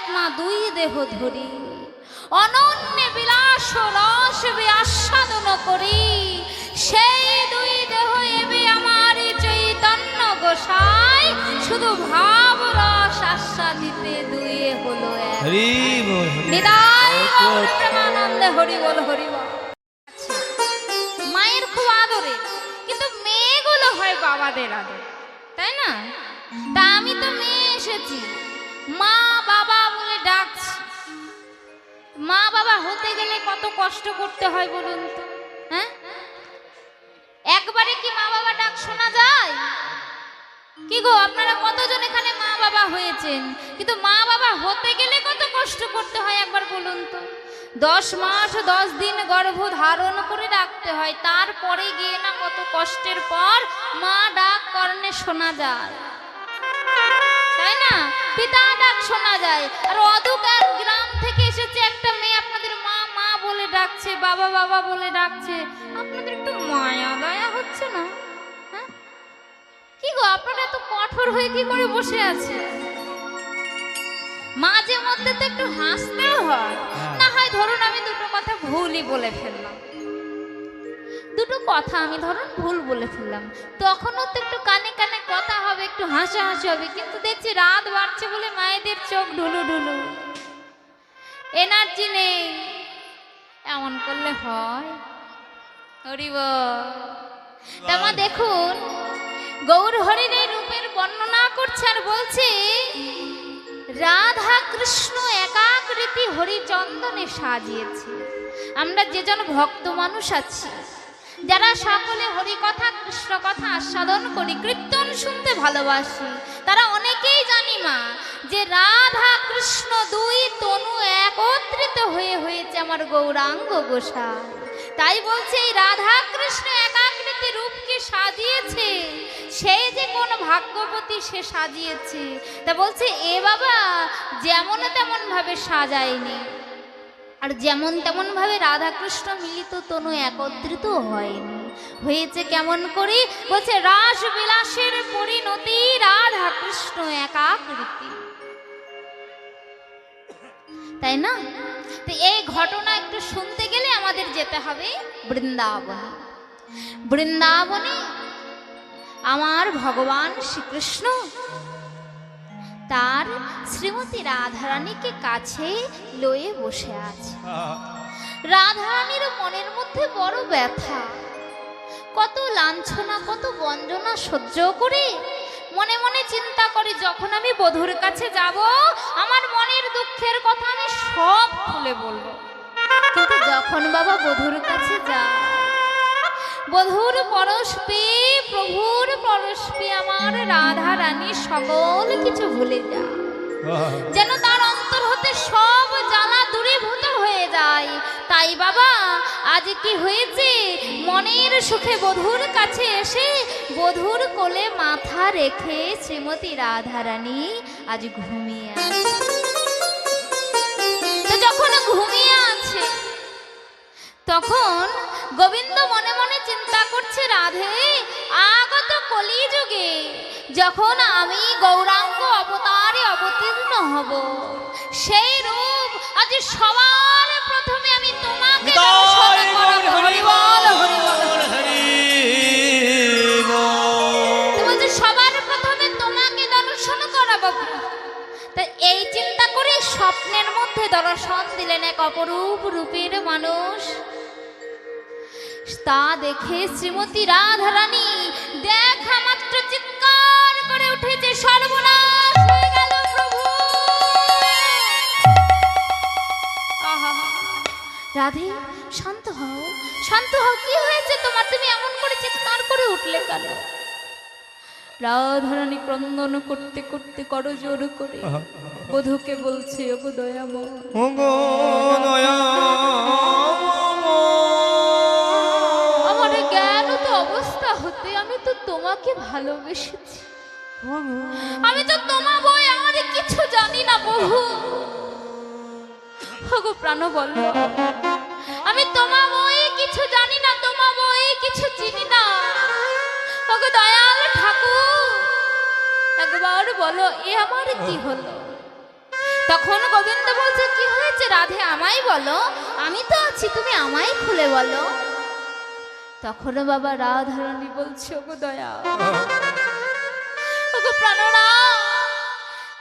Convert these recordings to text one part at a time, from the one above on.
আত্মা দুই দেহ ধরি অনন্য বিলাস রস আস্বাদন করি সেই দুই দেহ এবে আমার চৈতন্য গোসাই শুধু ভাব রস আস্বাদিতে দুয়ে হলো এক। নিতাই গৌর প্রেমানন্দে হরি বল হরি বল। মায়ের খুব আদরে, কিন্তু মেয়েগুলো হয় বাবাদের আদর, তাই না? তা আমি তো মেয়ে এসেছি, মা বাবা বলে ডাকছি। মা বাবা হতে গেলে কত কষ্ট করতে হয় বলুন তো, হ্যাঁ? একবারে কি মা বাবা ডাক শোনা যায়? কি গো, আপনারা কতজন এখানে মা বাবা হয়েছেন? কিন্তু মা বাবা হতে গেলে কত কষ্ট করতে হয় একবার বলুন তো। 10 মাস 10 দিন গর্ভ ধারণ করে রাখতে হয়, তারপরে গিয়ে না কত কষ্টের পর মা ডাক কর্ণে শোনা যায়, তাই না? পিতা ডাক শোনা যায়। আর অদূর গ্রাম থেকে এসেছে একটা মেয়ে, আপনাদের মা মা বলে ডাকছে, বাবা বাবা বলে ডাকছে, আপনাদের একটু মায়া দয়া হচ্ছে না? হ্যাঁ, কি গো, আপনারা এত কঠোর হয়ে কি করে বসে আছে? মাঝে মধ্যে তো একটু হাসতেও হয়। না হয় ধরুন আমি দুটো কথা ভুলই বলে ফেললাম, দুটো কথা আমি ধরুন ভুল বলে ফেললাম, তখনও তো একটু কানে কানে কথা হবে, একটু হাসাহাসি হবে। কিন্তু দেখছি রাত বাড়ছে বলে মায়েদের চোখ ঢুলু ঢুলু, এনার্জি নেই। এমন করলে হয়? হরিব। তামা দেখুন, গৌর হরির এই রূপের বর্ণনা করছে আর বলছে রাধা কৃষ্ণ একাকৃতি হরিচন্দনে সাজিয়েছে। আমরা যেজন ভক্ত মানুষ আছি, যারা সকলে হরি কথা কৃষ্ণ কথা আস্বাদন করি, কীর্তন শুনতে ভালোবাসি, তারা অনেকেই জানি মা যে রাধা কৃষ্ণ দুই তনু একত্রিত হয়ে হয়েছে আমার গৌরাঙ্গ গোসাই। তাই বলছে এই রাধা কৃষ্ণ একাকৃতি রূপকে সাজিয়েছে, সেই যে কোন ভাগ্যবতী সে সাজিয়েছে। তা বলছে এ বাবা যেমন তেমন ভাবে সাজায়নি, আর যেমন তেমন ভাবে রাধাকৃষ্ণ মিলিত তনু একত্রিত হয়নি। হয়েছে কেমন করে? বলছে রাস বিলাসের পরিণতি রাধাকৃষ্ণ একাকৃতি, তাই না? তো এই ঘটনা একটু শুনতে গেলে আমাদের যেতে হবে বৃন্দাবনে। বৃন্দাবনে আমার ভগবান শ্রীকৃষ্ণ তার শ্রীমতী রাধারানীকে কাছে লয়ে বসে আছে। রাধারানীর মনের মধ্যে বড় ব্যথা, কত লাঞ্ছনা কত বঞ্জনা সহ্য করে মনে মনে চিন্তা করে যখন আমি বধূর কাছে যাব আমার মনের দুঃখের কথা আমি সব খুলে বলবো। কিন্তু যখন বাবা বধূর কাছে যায়, বধূর পরশপে প্রভুর পরশপে আমার রাধা রানী সকল কিছু ভুলে যায়, যেন তার অন্তর হতে সব জ্বালা দূরীভূত হয়ে যায়। তাই বাবা আজ কি হয়েছে, মনের সুখে বধূর কাছে এসে বধূর কোলে মাথা রেখে শ্রীমতী রাধা রানী আজ ঘুমিয়ে আছে। তো যখন ঘুমিয়ে আছে তখন গোবিন্দ মনে মনে চিন্তা করছে, রাধে আগত কলিযুগে যখন আমি গৌরাঙ্গ অবতারে অবতীর্ণ হব, সেই রূপ আজ সবার প্রথমে আমি তোমাকে দর্শন করাবো। হরি বল হরি বল হরি। সবার প্রথমে তোমাকে দর্শন করাবো। তাই এই চিন্তা করে স্বপ্নের মধ্যে দর্শন দিলেন এক অপরূপ রূপের মানুষ। তা দেখে শ্রীমতী রাধারানী দেখা মাত্র চিৎকার করে উঠেছে, সর্বনাশ হয়ে গেল প্রভু। রাধে শান্ত হও, শান্ত হও, কি হয়েছে তোমার? তুমি এমন করে চিৎকার করে উঠলে কেন? রাধারানী ক্রন্দন করতে করতে করজোর করে বধূকে বলছে, ওগো দয়াময়, ওগো আমার জ্ঞান তো অবস্থা হতে আমি তো তোমাকে ভালোবেসেছি, আমি তো তোমার বই, আমার কিছু জানি না বহু। ওগো প্রাণ বলো, আমি তোমার বই কিছু জানি না, তোমার বই কিছু চিনি না। ওগো দয়াল ঠাকুর, একবার বলো এ আমার কি হলো? তখন গোবিন্দ বলছে কি হয়েছে রাধে, আমায় বলো, আমি তো আছি, তুমি আমায় খুলে বলো। তখন বাবা রাধারানী বলছে, ওগো দয়া, ওগো প্রাণনা,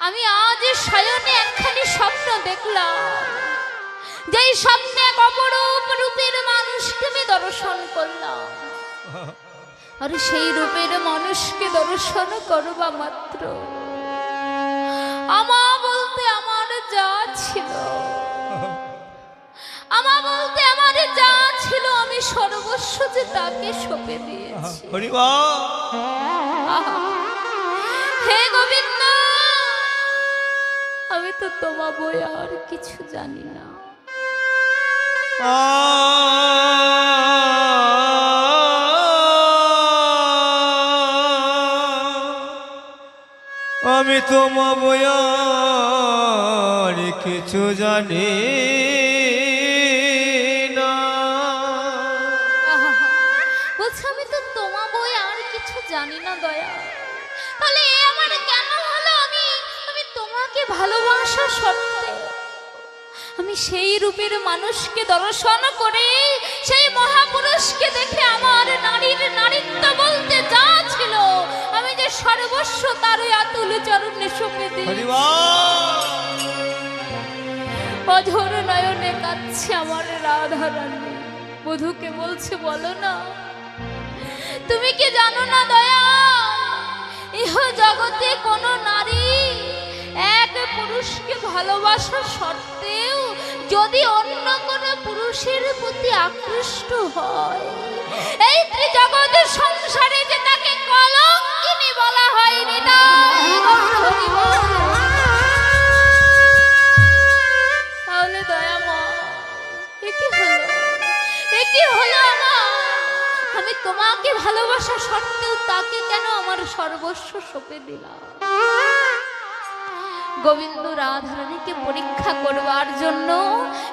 আমি আজ শয়নে একখানি স্বপ্ন দেখলাম, যেই স্বপ্নে এক অপরূপ রূপের মানুষকে আমি দর্শন করলাম। আর সেই রূপের মানুষকে দর্শন করবা মাত্র আমা বলতে আমার যা ছিল, আমা বলতে আমার যা ছিল, আমি সর্বস্ব যে তাকে সঁপে দিয়েছি। হে গোবিন্দ, আমি তো তোমা বই আর কিছু জানি না। আমি তোমা বয়ার কিছু জানি না। বলছে আমি তো তোমা বই আর কিছু জানি না দয়া, তাহলে এ আমার কেন হলো? আমি তোমাকে ভালোবাসা সত্ত্বে আমি সেই রূপের মানুষকে দর্শন করে, সেই মহাপুরুষকে দেখে আমার নারীর নারীত্ব বলতে যা ছিল, আমি যে সর্বস্ব তার আতুল চরণে সঁপে দিই। অঝোর নয়নে কাঁদছে আমার রাধারানী, বধূকে বলছে, বলো না, তুমি কি জানো না দয়া, ইহ জগতে কোনো নারী এক পুরুষকে ভালোবাসা সত্ত্বেও যদি অন্য কোনো পুরুষের প্রতি আকৃষ্ট হয়, এই ত্রিজগতের সংসারে যে তাকে কলঙ্কিনী বলা হয়নি। তাহলে দয়া মা, এ কি হলো, এ কি হলো আমার? আমি তোমাকে ভালোবাসা সত্ত্বেও তাকে কেন আমার সর্বস্ব সঁপে দিলাম? গোবিন্দ রাধারানীকে পরীক্ষা করবার জন্য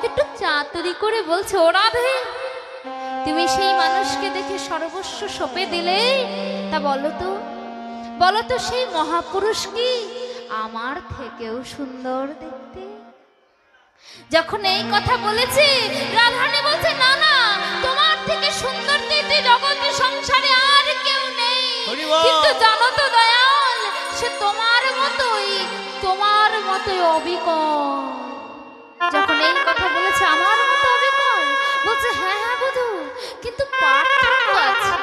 একটু চাতুরি করে বলছে, ও রাধে, তুমি সেই মানুষকে দেখে সর্বস্ব সঁপে দিলে, তা বলো তো সেই মহাপুরুষ কি আমার থেকেও সুন্দর দেখতে? যখন এই কথা বলেছে, রাধারানী বলছে, না না, তোমার থেকে সুন্দর দেখতে জগতে সংসারে আর কেউ নেই, কিন্তু জানো তো দয়াল, সে তোমার মতোই অবিকল। যখন এই কথা বলেছে, আমার মতো অবিকল, বলছে হ্যাঁ হ্যাঁ বধূ, কিন্তু পার্থক্য আছে।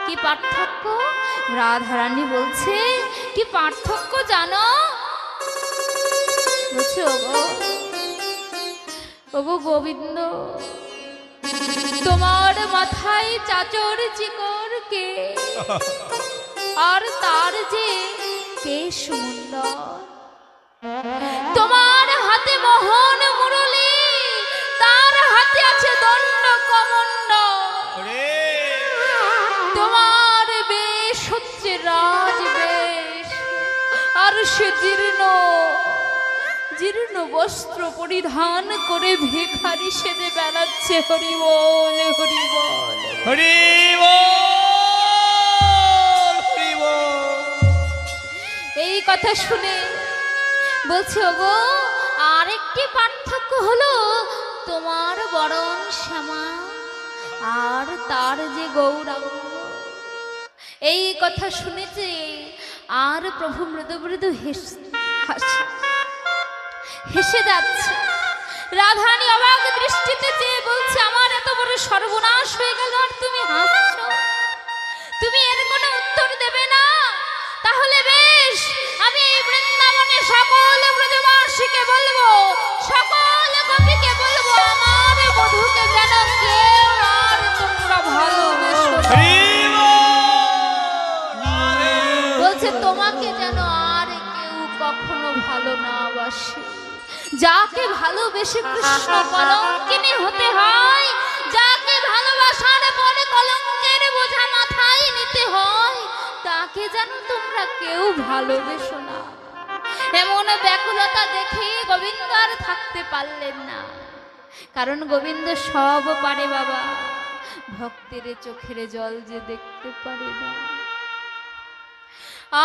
কি পার্থক্য? রাধারানী বলছে, কি পার্থক্য জানো? বলছে, ওগো গোবিন্দ, তোমার মাথায় চাচর চিকর কে, আর তার যে কে সুন্দর, তোমার হাতে মোহন মুরলী, তার হাতে আছে দণ্ড কমণ্ডল, তোমার বেশ হচ্ছে রাজ বেশ, আর সে জীর্ণ বস্ত্র পরিধান করে ভিখারি সেজে বেড়াচ্ছে। হরি বল, হরি বল, হরি বল, হরি বল। এই কথা শুনে বলছে, ওগো আরেকটি পার্থক্য হলো, তোমার বরণ শ্যামা আর তার যে গৌরাঙ্গ। এই কথা শুনেছে আর প্রভু মৃদু মৃদু হেসে যাচ্ছে। রাধারানী অবাক দৃষ্টিতে চেয়ে বলছে, আমার এত বড় সর্বনাশ হয়ে গেল আর তুমি হাসছো? তুমি এর কোনো উত্তর দেবে না? তাহলে বেশ, আমি এই বৃন্দাবনে সকল ব্রজবাসীকে বলবো, সকল গোপীকে বলবো, আমার বধূকে যেন কেউ আর তোমরা ভালোবেসো না। বলছে, তোমাকে যেন আর কেউ কখনো ভালো না বাসে। যাকে ভালোবেসে কৃষ্ণ কলঙ্কিনী হতে হয়, যাকে ভালোবাসার পরে কলঙ্কের বোঝা মাথায় নিতে হয়, তাকে যেন তোমরা কেউ ভালোবেসো না। এমন ব্যাকুলতা দেখে গোবিন্দ আর থাকতে পারলেন না, কারণ গোবিন্দ সব পারে বাবা, ভক্তের চোখের জল যে দেখতে পারে না।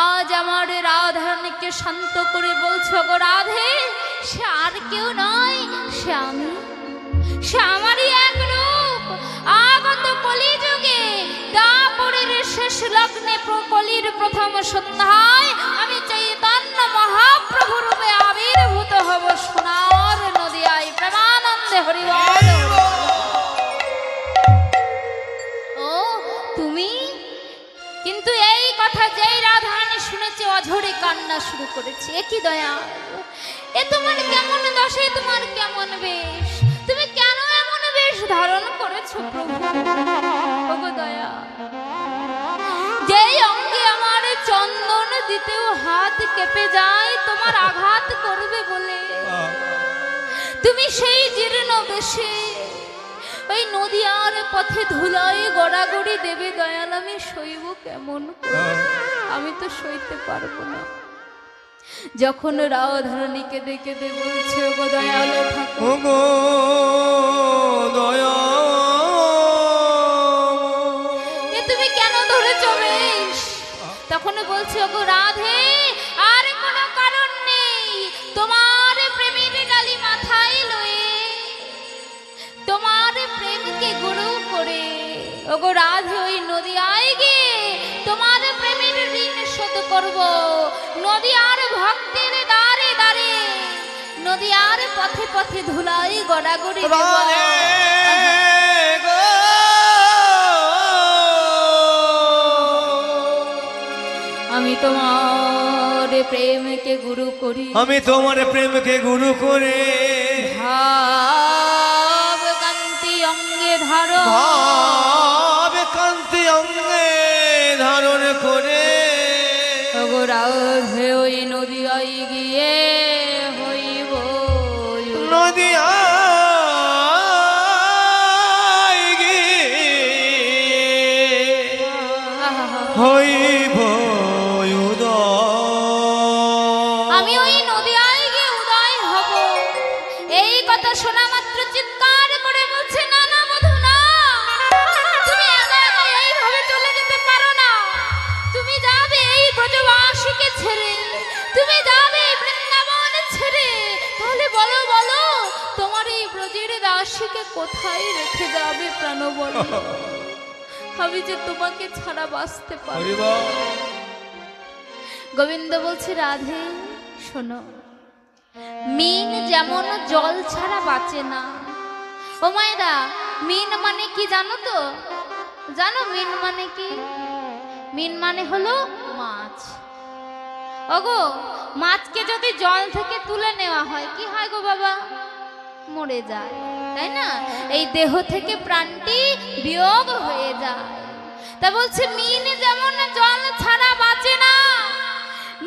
আজ আমার রাধারানীকে শান্ত করে বলছো, গো রাধে, সে আর কেউ নয়, সে আমি, সে আমারই এক রূপ। আগত কলিযুগে দাপরের শেষ লগ্নে কলির প্রথম সন্ধ্যায় আমি চৈতন্য মহাপ্রভু রূপে আবির্ভূত হব সোনার নদিয়ায়। প্রেমানন্দে হরি বল। ও তুমি? কিন্তু এই কথা যেই রাধারানী শুনেছে অঝরে কান্না শুরু করেছে। এ কি দয়া, এ তোমার কেমন দশে, তোমার কেমন বেশ, তুমি কেন এমন বেশ ধারণ করেছো প্রভু? ওগো দয়া, যেই অঙ্গে আমার চন্দন দিতেও হাত কেঁপে যায় তোমার আঘাত করবে বলে, তুমি সেই জীর্ণ বেশে ওই নদিয়ার পথে ধুলায় গড়াগড়ি দেবে দয়াল। আমি সইব কেমন করে? আমি তো সইতে পারবো না। যখন রাধারানীকে দেখে দে বলছে, ওগো দয়াল ঠাকুর, ওগো দয়া, এ তুমি কেন ধরেছ বেশ? তখন বলছে, ওগো রাধে, আর কোনো কারণ নেই, তোমার প্রেমের ডালি মাথায় লয়ে তোমার প্রেমকে গুরু করে ওগো রাধে ওই নদিয়ায় গিয়ে তোমার প্রেমের ঋণ শোধ করব। নদিয়ার ভক্তের দ্বারে দ্বারে, নদিয়ার পথে পথে ধুলাই গড়াগড়ি দেব। রাধে গো, আমি তোমার প্রেমকে গুরু করি, আমি তোমার প্রেমকে গুরু করে ভাব কান্তি অঙ্গে ধরো, ভাব কান্তি অঙ্গে ধারণ করে ওগো রাধে ওই নদিয়ায় গিয়ে হইব নদিয়ায় গিয়ে হইব উদয়। আমি ওই নদিয়ায় গিয়ে উদয় হব। এই কথা শোনা মাত্র চিৎকার করে বলছে, না না বধূ না, তুমি একা একা এইভাবে চলে যেতে পারো না। তুমি যাবে এই ব্রজবাসীকে ছেড়ে, তুমি যাবে এই বৃন্দাবন ছেড়ে। তাহলে বলো বলো, তোমার এই ব্রজের দাসীকে কোথায় রেখে যাবে প্রাণ? বলো, আমি যে তোমাকে ছাড়া বাঁচতে পারি। হরি বল। গোবিন্দ বলছে, রাধে শোনো, মিন যেমন জল ছাড়া বাঁচে না। ও মায়েরা, মিন মানে কি জানো তো? জানো মিন মানে কি? মিন মানে হলো মাছ। ওগো, মাছকে যদি জল থেকে তুলে নেওয়া হয় কি হয় গো বাবা? মরে যায়, তাই না? এই দেহ থেকে প্রাণটি বিয়োগ হয়ে যায়। তা বলছে মিন যেমন জল ছাড়া বাঁচে না,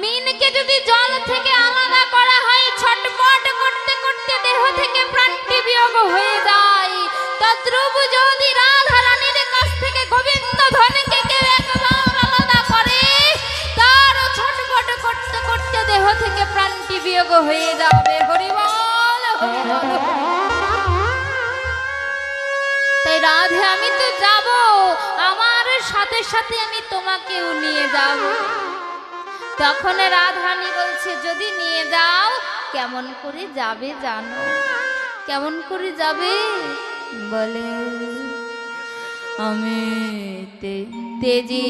মিনকে যদি জল থেকে আলাদা করা হয়, ছটপট করতে করতে দেহ থেকে প্রাণটি বিয়োগ হয়ে যায়। তদ্রূপ যদি রাধা রানীর কাছ থেকে গোবিন্দ ধনকে কেউ একবার আলাদা করে, তার ছটপট করতে করতে দেহ থেকে প্রাণটি বিয়োগ হয়ে যাবে। হরি বল, হরি বল। তাই রাধে, আমি তো যাব, আমার সাথে সাথে আমি তোমাকেও নিয়ে যাব। তখন রাধারানী বলছে, যদি নিয়ে যাও কেমন করে যাবে জানো? কেমন করে যাবে বলে, আমি তেজি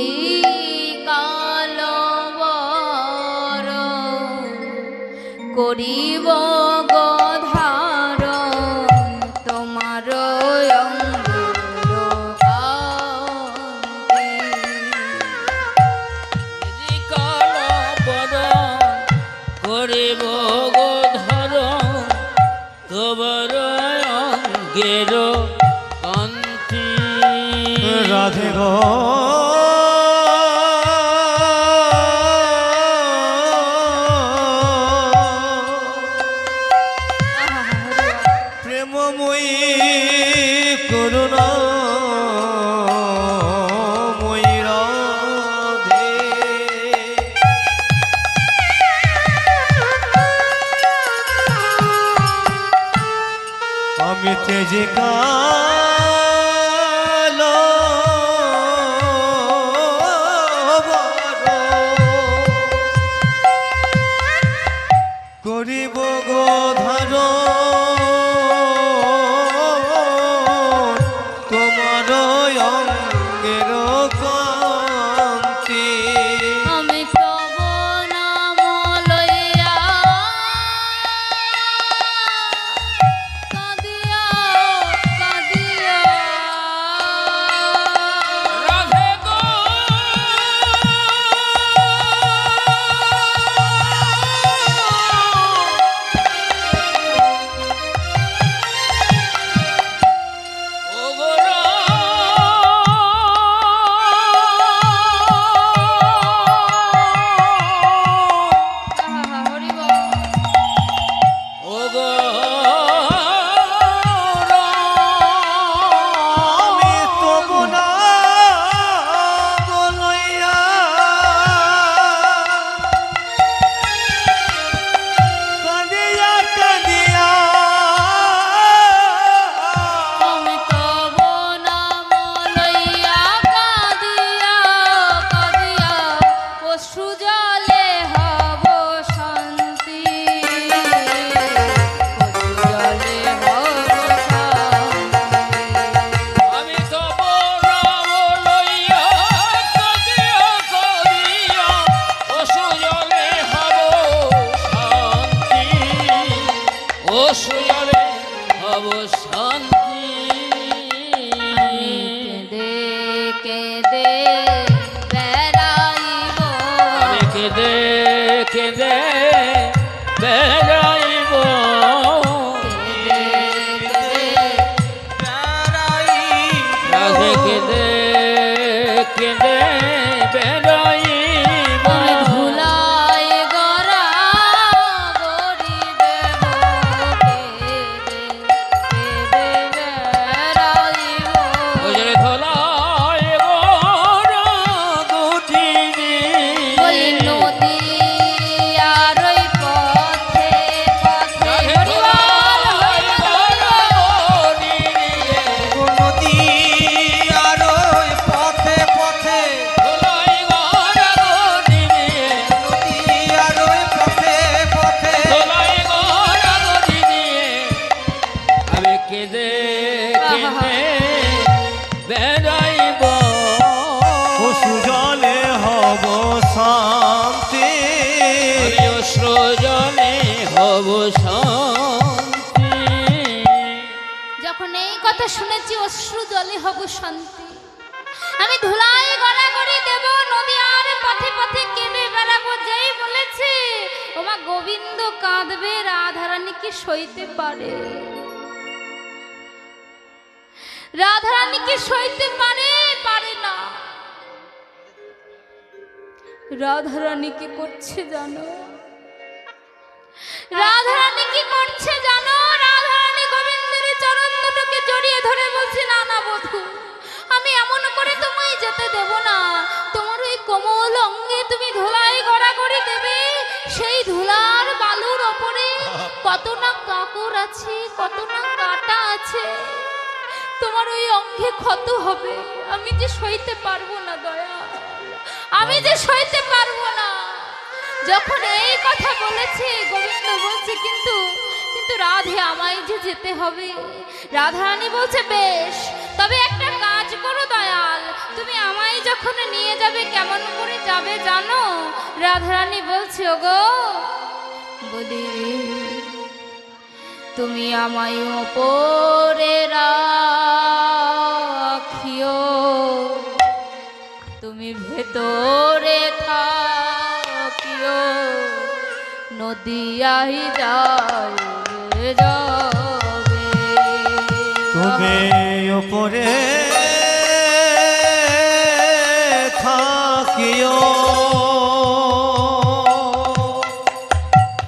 কালবর করিব গধার তোমার রাধে গো, প্রেমময়ী করুণাময়ী রাধে, আমি তেজে কালো করিব গো ধার তোমার অঙ্গের কান্তি আমি তব নাম লইয়া কাঁদিয়া কাঁদিয়া রাধে গো ও গো আহা, হরি বাবা। ও গো আমি তবু না লইয়া কাঁদিয়া কাঁদিয়া আমি তব নাম লইয়া কাঁদিয়া কাঁদিয়া অশ্রু জলে হব শান্তি অশ্রু জলে হব শান্তি আমি তব নাম লইয়া কাঁদিয়া কাঁদিয়া অসুজলে হব শান্তি অসুজলে হব শান্তি কেঁদে কেঁদে বেড়াইব আমি কেঁদে কেঁদে বেড়াইব কেঁদে কেঁদে রাধে কেঁদে কেঁদে বেড়াইব আমি ধুলাই গড়া গড়ি দেব কেঁদে কেঁদে বেড়াইব ওজরে ধলায় গোরা দুটিনি বলি নদী আর ওই পথে পথে রাধে হরিবল ধলায় নদী আর ওই পথে পথে ধলায় গোরা দুটিনি নদী আর ওই পথে পথে ধলায় গোরা দুটিনি আমি কেঁদে কেঁদে বেড়াইব পশু জলে হব শান্তি আমি অশ্রু জলে হব শান্তি যখন এই কথা শুনেছি অশ্রু জলে হব শান্তি আমি ধুলাই গড়াগড়ি দেব নদী আর পথে পথে কেঁদে বেড়াবো যেই বলেছে ওমা গোবিন্দ কাঁদবে রাধারানী কি সইতে পারে রাধারানী কি সইতে পারে পারে না রাধারানী কি করছে জানো রাধারানী কি করছে জানো রাধারানী গোবিন্দের চরণ দুটোকে জড়িয়ে ধরে বলছে না না বধূ আমি এমন করে তোমায় যেতে দেব না তোমার ওই কোমল অঙ্গে তুমি ধুলাই গড়াগড়ি দেবে সেই ধুলার বালুর ওপরে কত না কাঁকর আছে কত না কাঁটা আছে তোমার ওই অঙ্গে ক্ষত হবে আমি যে সইতে পারবো না দয়া আমি যে সইতে পারবো না যখন এই কথা বলেছে গোবিন্দ বলছে কিন্তু কিন্তু রাধে আমায় যে যেতে হবে রাধারানী বলছে বেশ তবে একটা কাজ করো দয়াল তুমি আমায় যখন নিয়ে যাবে কেমন করে যাবে জানো রাধারানী বলছে ওগো বলি তুমি আমায় ওপরে রাখিও তুমি ভেতরে থাকিও নদিয়াই যায় যাবে তুমি উপরে থাকিও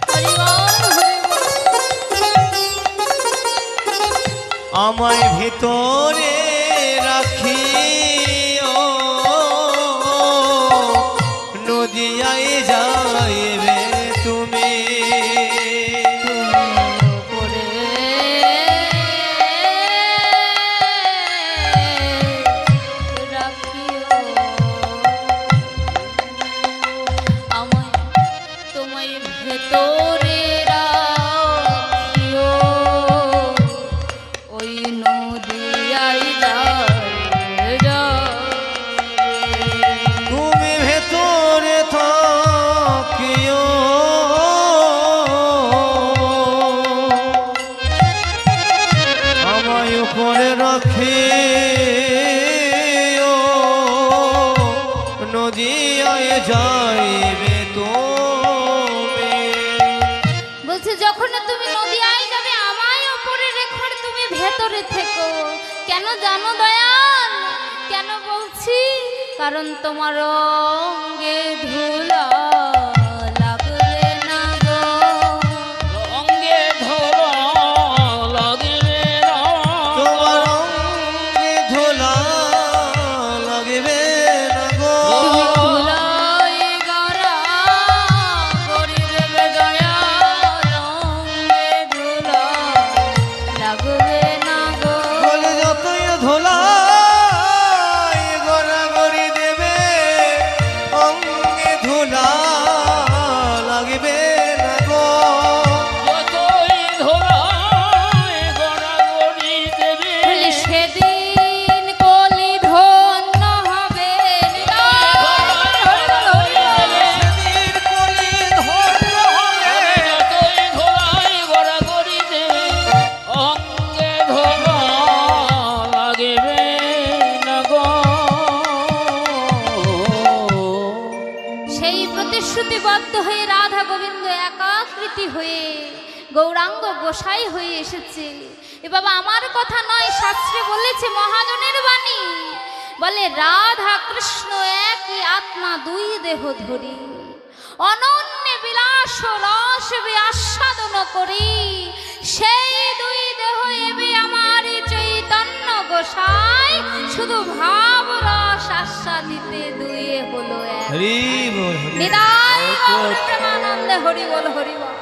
হরি বল, হরি বল। আমায় ভিতরে রাখিও নদিয়ায় যাইবে তুমি উপরে রাখিও আমায় তোমায় ভেতরে বলছে যখন তুমি নদিয়ায় যাবে আমায় ওপরে রেখো আর তুমি ভেতরে থেকো। কেন জানো দয়াল, কেন বলছি? কারণ তোমার অঙ্গে ধুলা লাগবে না গো। অঙ্গে ধরা লাগবে না, তোমার অঙ্গে ধুলা লাগবে না গো। তুমি ধুলায় গড়া গড়ি দেবে দয়াল, অঙ্গে ধুলা লাগবে না গো। বলে যতই ধুলা গড়াগড়ি দেবে অঙ্গে ধুলা লাগবে না গো। যতই ধরায় গড়াগড়ি দেবে, বলে সেদিন কলি ধন্য হবে। সেদিন কলি ধন্য হবে। যতই ধরায় গড়াগড়ি দেবে, অঙ্গে ধরা লাগবে না গো। সেই প্রতিশ্রুতিবদ্ধ হয়ে রাধা গোবিন্দ একাকৃতি হয়ে গৌরাঙ্গ গোসাই হয়ে এসেছে। এ বাবা আমার কথা নয়, শাস্ত্রে বলেছে মহাজনের বাণী, বলে রাধা কৃষ্ণ একই আত্মা দুই দেহ ধরি, অনন্য বিলাস রস আস্বাদন করি, সেই দুই দেহ এবে আমার চৈতন্য গোসাই শুধু ভাব রস আস্বাদিতে দুয়ে হলো এক। হরি বল হরি বল। নিতাই গৌর প্রেমানন্দে হরি বল হরি বল।